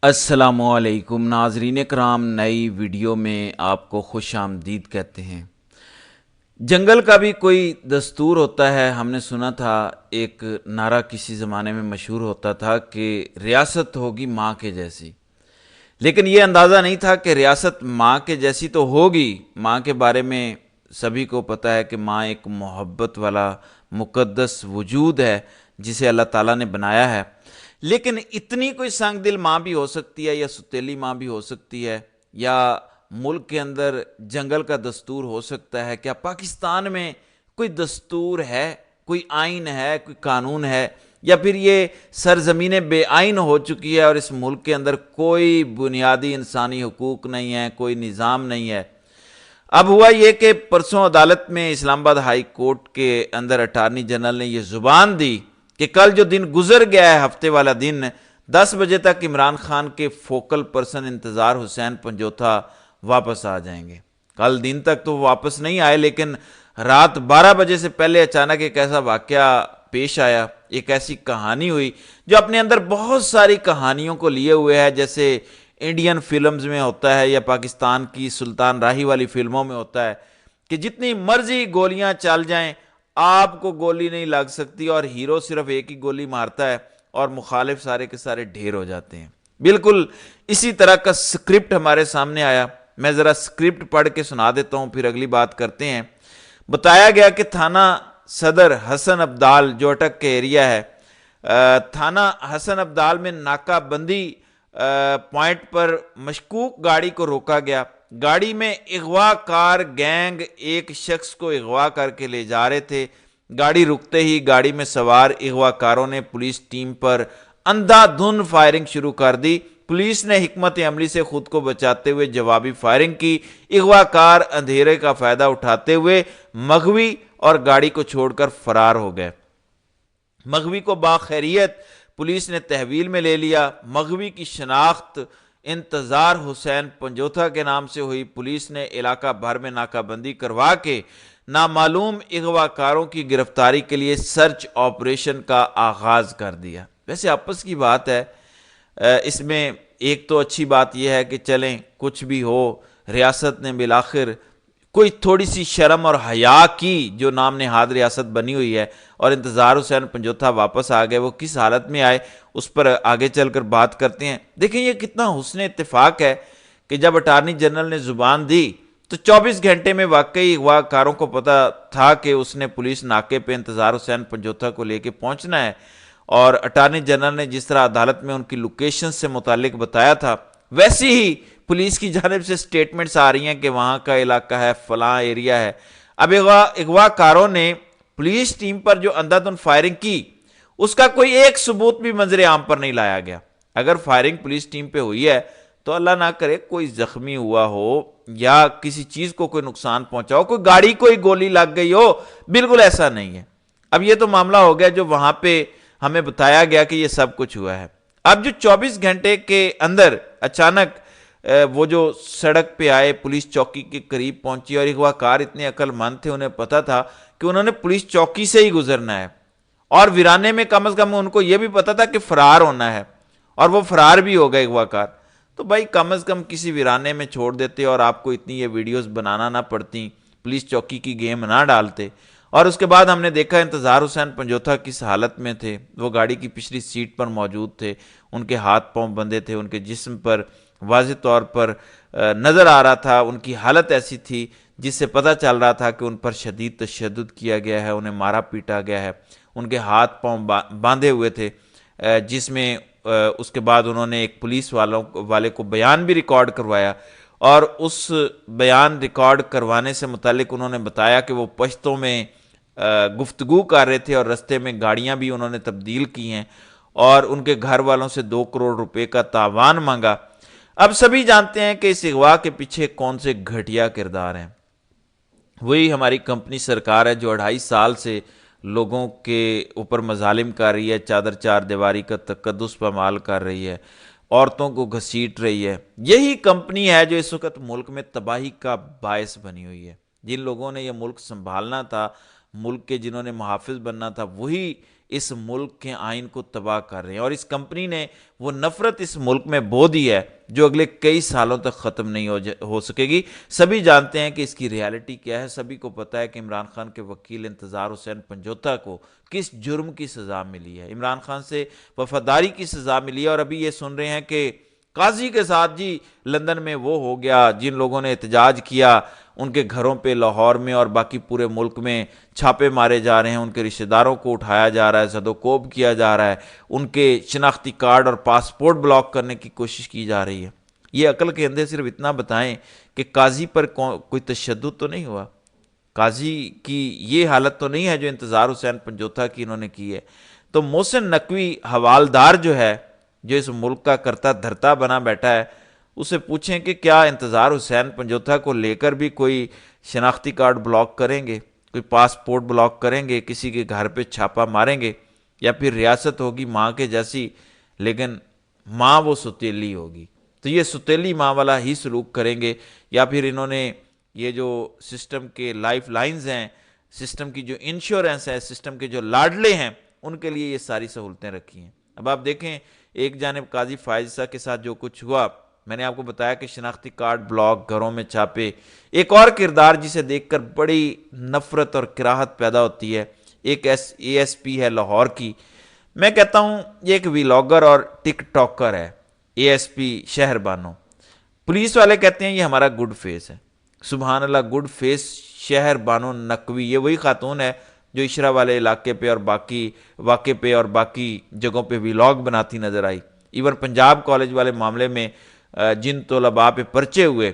السلام علیکم ناظرین کرام، نئی ویڈیو میں آپ کو خوش آمدید کہتے ہیں۔ جنگل کا بھی کوئی دستور ہوتا ہے۔ ہم نے سنا تھا ایک نعرہ کسی زمانے میں مشہور ہوتا تھا کہ ریاست ہوگی ماں کے جیسی، لیکن یہ اندازہ نہیں تھا کہ ریاست ماں کے جیسی تو ہوگی۔ ماں کے بارے میں سبھی کو پتہ ہے کہ ماں ایک محبت والا مقدس وجود ہے جسے اللہ تعالیٰ نے بنایا ہے، لیکن اتنی کوئی سنگ دل ماں بھی ہو سکتی ہے یا ستیلی ماں بھی ہو سکتی ہے، یا ملک کے اندر جنگل کا دستور ہو سکتا ہے۔ کیا پاکستان میں کوئی دستور ہے، کوئی آئین ہے، کوئی قانون ہے، یا پھر یہ سرزمین بے آئین ہو چکی ہے اور اس ملک کے اندر کوئی بنیادی انسانی حقوق نہیں ہے، کوئی نظام نہیں ہے؟ اب ہوا یہ کہ پرسوں عدالت میں اسلام آباد ہائی کورٹ کے اندر اٹارنی جنرل نے یہ زبان دی کہ کل جو دن گزر گیا ہے، ہفتے والا دن، 10 بجے تک عمران خان کے فوکل پرسن انتظار حسین پنجوتھا واپس آ جائیں گے۔ کل دن تک تو واپس نہیں آئے، لیکن رات 12 بجے سے پہلے اچانک ایک ایسا واقعہ پیش آیا، ایک ایسی کہانی ہوئی جو اپنے اندر بہت ساری کہانیوں کو لیے ہوئے ہے، جیسے انڈین فلمز میں ہوتا ہے یا پاکستان کی سلطان راہی والی فلموں میں ہوتا ہے کہ جتنی مرضی گولیاں چل جائیں آپ کو گولی نہیں لگ سکتی، اور ہیرو صرف ایک ہی گولی مارتا ہے اور مخالف سارے کے سارے ڈھیر ہو جاتے ہیں۔ بالکل اسی طرح کا سکرپٹ ہمارے سامنے آیا۔ میں ذرا سکرپٹ پڑھ کے سنا دیتا ہوں، پھر اگلی بات کرتے ہیں۔ بتایا گیا کہ تھانہ صدر حسن عبدال جو اٹک کے ایریا ہے، تھانہ حسن عبدال میں ناکہ بندی پوائنٹ پر مشکوک گاڑی کو روکا گیا۔ گاڑی میں اغوا کار گینگ ایک شخص کو اغوا کر کے لے جا رہے تھے۔ گاڑی رکتے ہی گاڑی میں سوار اغوا کاروں نے پولیس ٹیم پر اندھا دھند فائرنگ شروع کر دی۔ پولیس نے حکمت عملی سے خود کو بچاتے ہوئے جوابی فائرنگ کی۔ اغوا کار اندھیرے کا فائدہ اٹھاتے ہوئے مغوی اور گاڑی کو چھوڑ کر فرار ہو گئے۔ مغوی کو باخیریت پولیس نے تحویل میں لے لیا۔ مغوی کی شناخت انتظار حسین پنجوتھا کے نام سے ہوئی۔ پولیس نے علاقہ بھر میں ناکہ بندی کروا کے نامعلوم اغوا کاروں کی گرفتاری کے لیے سرچ آپریشن کا آغاز کر دیا۔ ویسے آپس کی بات ہے، اس میں ایک تو اچھی بات یہ ہے کہ چلیں کچھ بھی ہو، ریاست نے بالآخر کوئی تھوڑی سی شرم اور حیا کی جو نام نہاد ریاست بنی ہوئی ہے، اور انتظار حسین پنجوتھا واپس آ گئے۔ وہ کس حالت میں آئے اس پر آگے چل کر بات کرتے ہیں۔ دیکھیں یہ کتنا حسن اتفاق ہے کہ جب اٹارنی جنرل نے زبان دی تو 24 گھنٹے میں واقعی اغوا کاروں کو پتا تھا کہ اس نے پولیس ناکے پہ انتظار حسین پنجوتھا کو لے کے پہنچنا ہے، اور اٹارنی جنرل نے جس طرح عدالت میں ان کی لوکیشن سے متعلق بتایا تھا، ویسی ہی پولیس کی جانب سے سٹیٹمنٹس آ رہی ہیں کہ وہاں کا علاقہ ہے، فلاں ایریا ہے۔ اب اغوا کاروں نے پولیس ٹیم پر جو اندھا دھند فائرنگ کی، اس کا کوئی ایک ثبوت بھی منظر عام پر نہیں لایا گیا۔ اگر فائرنگ پولیس ٹیم پہ ہوئی ہے تو اللہ نہ کرے کوئی زخمی ہوا ہو یا کسی چیز کو کوئی نقصان پہنچا ہو، کوئی گاڑی کوئی گولی لگ گئی ہو، بالکل ایسا نہیں ہے۔ اب یہ تو معاملہ ہو گیا جو وہاں پہ ہمیں بتایا گیا کہ یہ سب کچھ ہوا ہے۔ اب جو 24 گھنٹے کے اندر اچانک وہ جو سڑک پہ آئے، پولیس چوکی کے قریب پہنچی، اور اغوا کار اتنے عقل مند تھے، انہیں پتا تھا کہ انہوں نے پولیس چوکی سے ہی گزرنا ہے، اور ویرانے میں کم از کم ان کو یہ بھی پتا تھا کہ فرار ہونا ہے، اور وہ فرار بھی ہو گئے اغوا کار۔ تو بھائی کم از کم کسی ویرانے میں چھوڑ دیتے اور آپ کو اتنی یہ ویڈیوز بنانا نہ پڑتی، پولیس چوکی کی گیم نہ ڈالتے۔ اور اس کے بعد ہم نے دیکھا انتظار حسین پنجوتھا کس حالت میں تھے۔ وہ گاڑی کی پچھلی سیٹ پر موجود تھے، ان کے ہاتھ پاؤں بندھے تھے، ان کے جسم پر واضح طور پر نظر آ رہا تھا، ان کی حالت ایسی تھی جس سے پتہ چل رہا تھا کہ ان پر شدید تشدد کیا گیا ہے، انہیں مارا پیٹا گیا ہے۔ ان کے ہاتھ پاؤں باندھے ہوئے تھے، جس میں اس کے بعد انہوں نے ایک پولیس والے کو بیان بھی ریکارڈ کروایا، اور اس بیان ریکارڈ کروانے سے متعلق انہوں نے بتایا کہ وہ پشتوں میں گفتگو کر رہے تھے، اور رستے میں گاڑیاں بھی انہوں نے تبدیل کی ہیں، اور ان کے گھر والوں سے 2 کروڑ روپے کا تاوان مانگا۔ اب سبھی جانتے ہیں کہ اس اغوا کے پیچھے کون سے گھٹیا کردار ہیں۔ وہی ہماری کمپنی سرکار ہے جو 2.5 سال سے لوگوں کے اوپر مظالم کر رہی ہے، چادر چار دیواری کا تقدس پامال کر رہی ہے، عورتوں کو گھسیٹ رہی ہے۔ یہی کمپنی ہے جو اس وقت ملک میں تباہی کا باعث بنی ہوئی ہے۔ جن لوگوں نے یہ ملک سنبھالنا تھا، ملک کے جنہوں نے محافظ بننا تھا، وہی اس ملک کے آئین کو تباہ کر رہے ہیں، اور اس کمپنی نے وہ نفرت اس ملک میں بو دی ہے جو اگلے کئی سالوں تک ختم نہیں ہو سکے گی۔ سبھی جانتے ہیں کہ اس کی ریالٹی کیا ہے، سبھی کو پتہ ہے کہ عمران خان کے وکیل انتظار حسین پنجوتا کو کس جرم کی سزا ملی ہے، عمران خان سے وفاداری کی سزا ملی ہے، اور ابھی یہ سن رہے ہیں کہ قاضی کے ساتھ جی لندن میں وہ ہو گیا، جن لوگوں نے احتجاج کیا ان کے گھروں پہ لاہور میں اور باقی پورے ملک میں چھاپے مارے جا رہے ہیں، ان کے رشتہ داروں کو اٹھایا جا رہا ہے، زد و کوب کیا جا رہا ہے، ان کے شناختی کارڈ اور پاسپورٹ بلاک کرنے کی کوشش کی جا رہی ہے۔ یہ عقل کے اندھے صرف اتنا بتائیں کہ قاضی پر کوئی تشدد تو نہیں ہوا، قاضی کی یہ حالت تو نہیں ہے جو انتظار حسین پنجوتا کی انہوں نے کی ہے۔ تو محسن نقوی حوالدار جو ہے، جو اس ملک کا کرتا دھرتا بنا بیٹھا ہے، اسے پوچھیں کہ کیا انتظار حسین پنجوتا کو لے کر بھی کوئی شناختی کارڈ بلاک کریں گے، کوئی پاسپورٹ بلاک کریں گے، کسی کے گھر پہ چھاپا ماریں گے، یا پھر ریاست ہوگی ماں کے جیسی لیکن ماں وہ ستیلی ہوگی، تو یہ ستیلی ماں والا ہی سلوک کریں گے، یا پھر انہوں نے یہ جو سسٹم کے لائف لائنز ہیں، سسٹم کی جو انشورنس ہے، سسٹم کے جو لاڈلے ہیں، ان کے لیے یہ ساری سہولتیں رکھی ہیں۔ اب آپ دیکھیں ایک جانب قاضی فائزہ کے ساتھ جو کچھ ہوا، میں نے آپ کو بتایا کہ شناختی کارڈ بلاک، گھروں میں چھاپے، ایک اور کردار جسے دیکھ کر بڑی نفرت اور کراہت پیدا ہوتی ہے، ایک اے ایس پی ہے لاہور کی، میں کہتا ہوں یہ ایک ویلاگر اور ٹک ٹاکر ہے، اے ایس پی شہر بانو۔ پولیس والے کہتے ہیں یہ ہمارا گڈ فیس ہے، سبحان اللہ، گڈ فیس شہر بانو نقوی، یہ وہی خاتون ہے جو عشرہ والے علاقے پہ اور باقی واقعے پہ اور باقی جگہوں پہ ویلاگ بناتی نظر آئی۔ ایون پنجاب کالج والے معاملے میں جن طلباء پہ پرچے ہوئے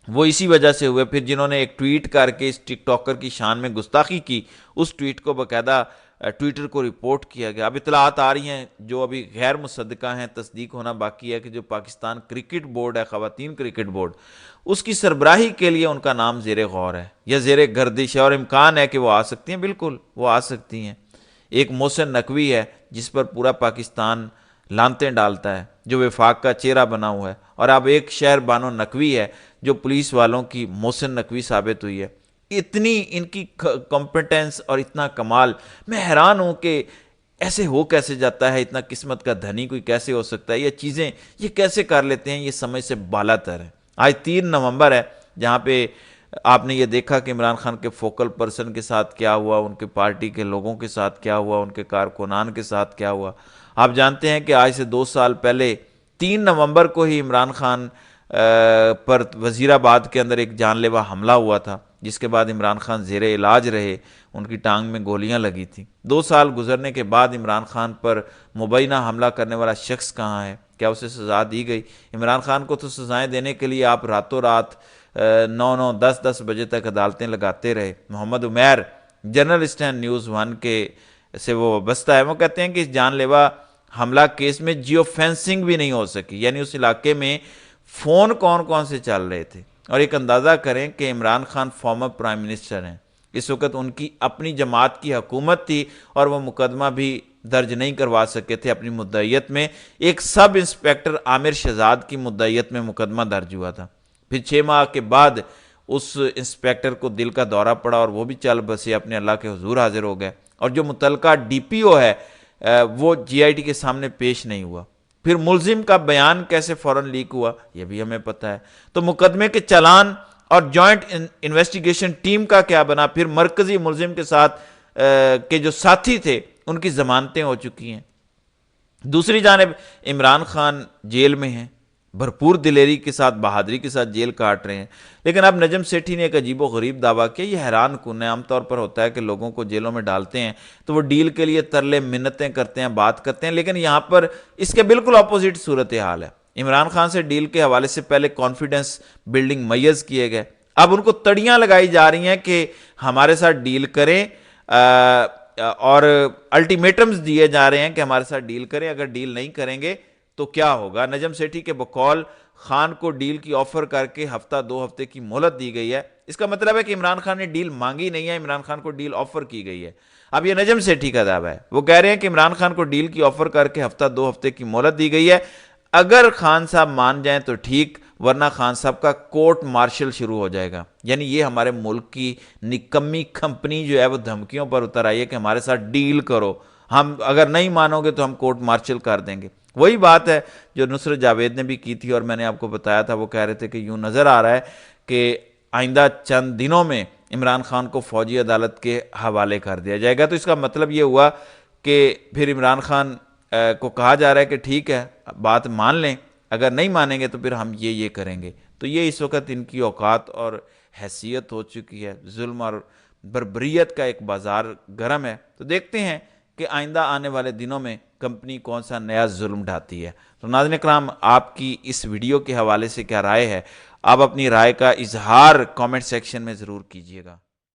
وہ اسی وجہ سے ہوئے، پھر جنہوں نے ایک ٹویٹ کر کے اس ٹک ٹاکر کی شان میں گستاخی کی، اس ٹویٹ کو باقاعدہ ٹویٹر کو رپورٹ کیا گیا۔ اب اطلاعات آ رہی ہیں جو ابھی غیر مصدقہ ہیں، تصدیق ہونا باقی ہے، کہ جو پاکستان کرکٹ بورڈ ہے، خواتین کرکٹ بورڈ، اس کی سربراہی کے لیے ان کا نام زیر غور ہے یا زیر گردش ہے، اور امکان ہے کہ وہ آ سکتی ہیں، بالکل وہ آ سکتی ہیں۔ ایک محسن نقوی ہے جس پر پورا پاکستان لانتیں ڈالتا ہے، جو وفاق کا چہرہ بنا ہوا ہے، اور اب ایک شہر بانو نقوی ہے جو پولیس والوں کی محسن نقوی ثابت ہوئی ہے۔ اتنی ان کی کمپیٹنس اور اتنا کمال، میں حیران ہوں کہ ایسے ہو کیسے جاتا ہے، اتنا قسمت کا دھنی کوئی کیسے ہو سکتا ہے، یہ چیزیں یہ کیسے کر لیتے ہیں، یہ سمجھ سے بالا تر ہے۔ آج 3 نومبر ہے، جہاں پہ آپ نے یہ دیکھا کہ عمران خان کے فوکل پرسن کے ساتھ کیا ہوا، ان کے پارٹی کے لوگوں کے ساتھ کیا ہوا، ان کے کارکنان کے ساتھ کیا ہوا۔ آپ جانتے ہیں کہ آج سے 2 سال پہلے 3 نومبر کو ہی عمران خان پر وزیر آباد کے اندر ایک جان لیوا حملہ ہوا تھا، جس کے بعد عمران خان زیر علاج رہے، ان کی ٹانگ میں گولیاں لگی تھیں۔ 2 سال گزرنے کے بعد عمران خان پر مبینہ حملہ کرنے والا شخص کہاں ہے؟ کیا اسے سزا دی گئی؟ عمران خان کو تو سزائیں دینے کے لیے آپ راتوں رات 9 10 بجے تک عدالتیں لگاتے رہے۔ محمد عمیر جرنلسٹ ہیں نیوز 1 کے سے وہ وابستہ ہے، وہ کہتے ہیں کہ اس جان لیوا حملہ کیس میں جیو فینسنگ بھی نہیں ہو سکی، یعنی اس علاقے میں فون کون کون سے چل رہے تھے۔ اور ایک اندازہ کریں کہ Imran Khan former prime minister ہیں، اس وقت ان کی اپنی جماعت کی حکومت تھی اور وہ مقدمہ بھی درج نہیں کروا سکے تھے اپنی مدعیت میں۔ ایک سب انسپیکٹر عامر شہزاد کی مدعیت میں مقدمہ درج ہوا تھا، پھر 6 ماہ کے بعد اس انسپیکٹر کو دل کا دورہ پڑا اور وہ بھی چل بسے، اپنے اللہ کے حضور حاضر ہو گئے، اور جو متعلقہ ڈی پی او ہے وہ جی آئی ٹی کے سامنے پیش نہیں ہوا۔ پھر ملزم کا بیان کیسے فوراً لیک ہوا یہ بھی ہمیں پتہ ہے۔ تو مقدمے کے چلان اور جوائنٹ انویسٹیگیشن ٹیم کا کیا بنا؟ پھر مرکزی ملزم کے ساتھ کے جو ساتھی تھے ان کی ضمانتیں ہو چکی ہیں۔ دوسری جانب عمران خان جیل میں ہیں، بھرپور دلیری کے ساتھ، بہادری کے ساتھ جیل کاٹ رہے ہیں، لیکن اب نجم سیٹھی نے ایک عجیب و غریب دعویٰ کیا، یہ حیران کن ہے۔ عام طور پر ہوتا ہے کہ لوگوں کو جیلوں میں ڈالتے ہیں تو وہ ڈیل کے لیے ترلے منتیں کرتے ہیں، بات کرتے ہیں، لیکن یہاں پر اس کے بالکل اپوزٹ صورتحال ہے۔ عمران خان سے ڈیل کے حوالے سے پہلے کانفیڈنس بلڈنگ میز کیے گئے، اب ان کو تڑیاں لگائی جا رہی ہیں کہ ہمارے ساتھ ڈیل کریں، اور الٹیمیٹمز دیے جا رہے ہیں کہ ہمارے ساتھ ڈیل کریں، اگر ڈیل نہیں کریں گے تو کیا ہوگا۔ نجم سیٹھی کے بقول خان کو ڈیل کی آفر کر کے ہفتہ 2 ہفتے کی مہلت دی گئی ہے، اس کا مطلب ہے کہ عمران خان نے ڈیل مانگی نہیں ہے، عمران خان کو ڈیل آفر کی گئی ہے۔ اب یہ نجم سیٹھی کا دعویٰ ہے، وہ کہہ رہے ہیں کہ عمران خان کو ڈیل کی آفر کر کے ہفتہ 2 ہفتے کی مہلت دی گئی ہے، اگر خان صاحب مان جائیں تو ٹھیک، ورنہ خان صاحب کا کورٹ مارشل شروع ہو جائے گا۔ یعنی یہ ہمارے ملک کی نکمی کمپنی جو ہے وہ دھمکیوں پر اتر آئی ہے کہ ہمارے ساتھ ڈیل کرو، ہم اگر نہیں مانو گے تو ہم کورٹ مارشل کر دیں گے۔ وہی بات ہے جو نصرت جاوید نے بھی کی تھی، اور میں نے آپ کو بتایا تھا، وہ کہہ رہے تھے کہ یوں نظر آ رہا ہے کہ آئندہ چند دنوں میں عمران خان کو فوجی عدالت کے حوالے کر دیا جائے گا۔ تو اس کا مطلب یہ ہوا کہ پھر عمران خان کو کہا جا رہا ہے کہ ٹھیک ہے بات مان لیں، اگر نہیں مانیں گے تو پھر ہم یہ کریں گے۔ تو یہ اس وقت ان کی اوقات اور حیثیت ہو چکی ہے، ظلم اور بربریت کا ایک بازار گرم ہے۔ تو دیکھتے ہیں کہ آئندہ آنے والے دنوں میں کمپنی کون سا نیا ظلم ڈھاتی ہے۔ تو ناظرین کرام، آپ کی اس ویڈیو کے حوالے سے کیا رائے ہے؟ آپ اپنی رائے کا اظہار کامنٹ سیکشن میں ضرور کیجیے گا۔